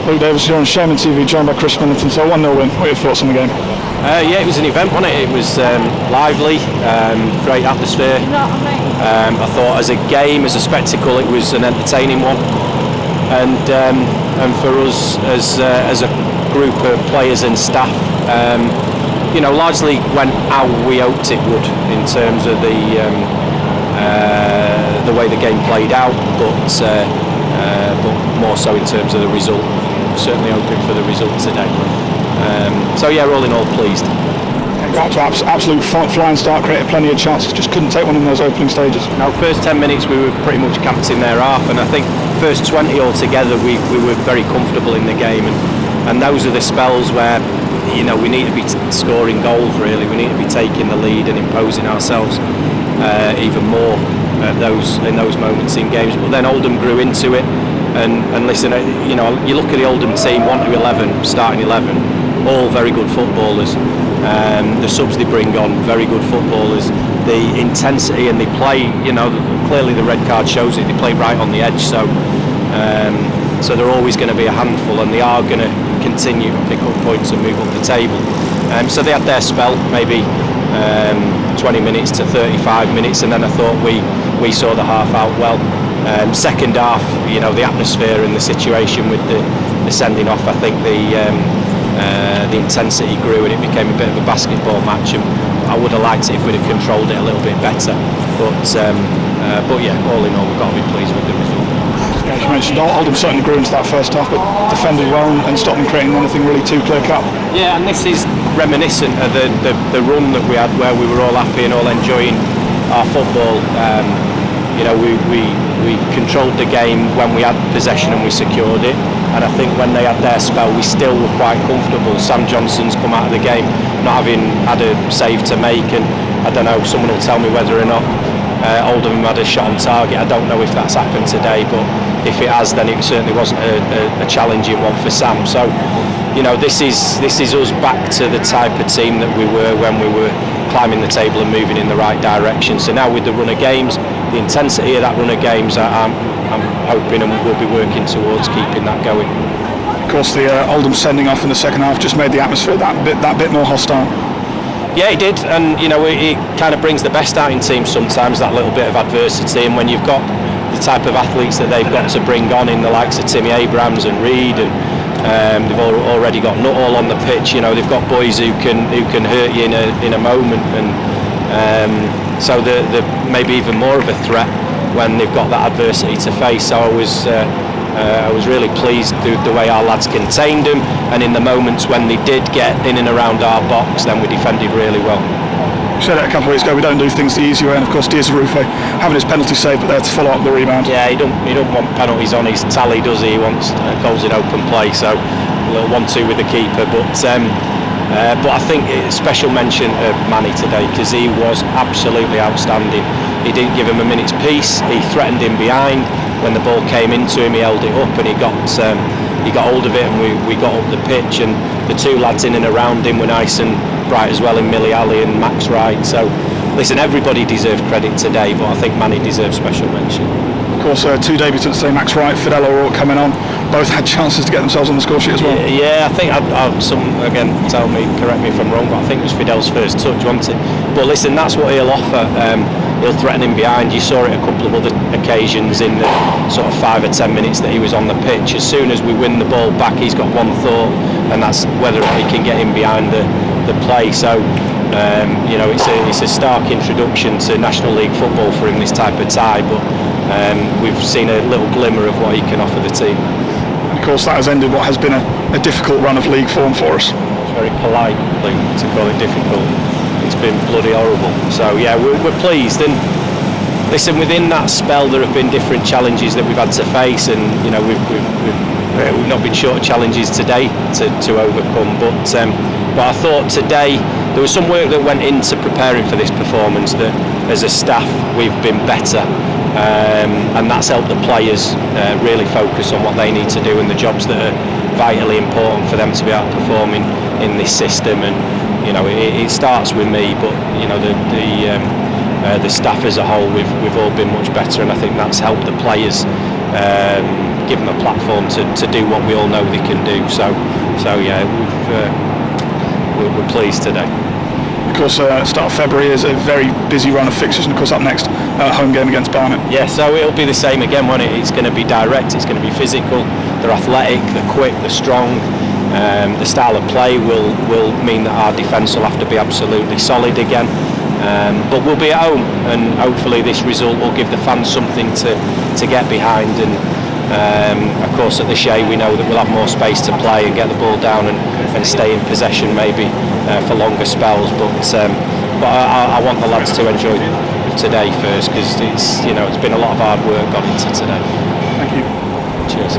Luke Davis here on Shaman TV, joined by Chris Millington. So 1-0 win. What are your thoughts on the game? Yeah, it was an event, wasn't it? It was lively, great atmosphere. I thought as a game, as a spectacle, it was an entertaining one. And for us as a group of players and staff, largely went how we hoped it would in terms of the way the game played out, but more so in terms of the result. Certainly hoping for the result today. So yeah, all in all, pleased. Got to absolute flying start, created plenty of chances, just couldn't take one in those opening stages. Now, first 10 minutes we were pretty much camped in their half, and I think first 20 altogether we were very comfortable in the game, and those are the spells where we need to be scoring goals. Really, we need to be taking the lead and imposing ourselves even more in those moments in games. But then Oldham grew into it, and listen, you look at the Oldham team, 1 to 11, starting 11, all very good footballers. The subs they bring on, very good footballers. The intensity, and they play, clearly the red card shows it, they play right on the edge, so they're always going to be a handful, and they are going to continue to pick up points and move up the table. So they had their spell, maybe 20 minutes to 35 minutes, and then I thought we saw the half out well. Second half, the atmosphere and the situation with the sending off, I think the intensity grew and it became a bit of a basketball match, and I would have liked it if we'd have controlled it a little bit better, but yeah, all in all, we've got to be pleased with the result. As you mentioned, Oldham certainly grew into that first half, but defended well and stopped them creating anything really too clear-cut. Yeah, and this is reminiscent of the run that we had, where we were all happy and all enjoying our football. We controlled the game when we had possession and we secured it, and I think when they had their spell we still were quite comfortable. Sam Johnson's come out of the game not having had a save to make, and I don't know, someone will tell me whether or not Oldham had a shot on target. I don't know if that's happened today, but if it has, then it certainly wasn't a challenging one for Sam. So this is us back to the type of team that we were when we were climbing the table and moving in the right direction. So now with the run of games, the intensity of that run of games, I'm hoping and we'll be working towards keeping that going. Of course, the Oldham sending off in the second half just made the atmosphere that bit more hostile. Yeah, it did, and it kind of brings the best out in teams sometimes, that little bit of adversity, and when you've got the type of athletes that they've got to bring on in the likes of Timmy Abrams and Reed, and they've already got Nuttall on the pitch. They've got boys who can hurt you in a moment, and so they're maybe even more of a threat when they've got that adversity to face. So I was really pleased with the way our lads contained them, and in the moments when they did get in and around our box, then we defended really well. You said it a couple of weeks ago, we don't do things the easy way, and of course Diaz Rufe having his penalty save, but there to follow up the rebound. Yeah, he don't want penalties on his tally, does he? He wants goals in open play, so a little 1-2 with the keeper, but I think special mention of Manny today, because he was absolutely outstanding. He didn't give him a minute's peace. He threatened him behind. When the ball came into him, he held it up, and he got hold of it, and we got up the pitch, and the two lads in and around him were nice and bright as well, in Millie Ali and Max Wright. So listen, everybody deserved credit today, but I think Manny deserves special mention. Of course, two debutants today, Max Wright, Fidel O'Rourke coming on, both had chances to get themselves on the score sheet as well. Yeah, I think again, correct me if I'm wrong, but I think it was Fidel's first touch, wasn't it? But listen, that's what he'll offer. He'll threaten him behind. You saw it a couple of other occasions in the sort of 5 or 10 minutes that he was on the pitch. As soon as we win the ball back, he's got one thought, and that's whether he can get him behind the play. So it's a stark introduction to National League football for him, this type of tie, but we've seen a little glimmer of what he can offer the team. And of course that has ended what has been a difficult run of league form for us. It's very polite to call it difficult. It's been bloody horrible. So yeah, we're pleased, and listen, within that spell there have been different challenges that we've had to face, and we've not been short of challenges today to overcome, but I thought today there was some work that went into preparing for this performance, that as a staff we've been better, and that's helped the players really focus on what they need to do and the jobs that are vitally important for them to be able to perform in this system. And it starts with me, but the staff as a whole, we've all been much better, and I think that's helped the players give them a platform to do what we all know they can do. So yeah, we're pleased today. Of course, start of February is a very busy run of fixtures, and of course up next, home game against Barnet. Yeah, so it'll be the same again, won't it? It's going to be direct, it's going to be physical, they're athletic, they're quick, they're strong. The style of play will mean that our defence will have to be absolutely solid again. But we'll be at home, and hopefully this result will give the fans something to get behind. And of course at the Shea we know that we'll have more space to play and get the ball down and stay in possession maybe for longer spells. But I want the lads to enjoy today first, because it's been a lot of hard work gone into today. Thank you. Cheers.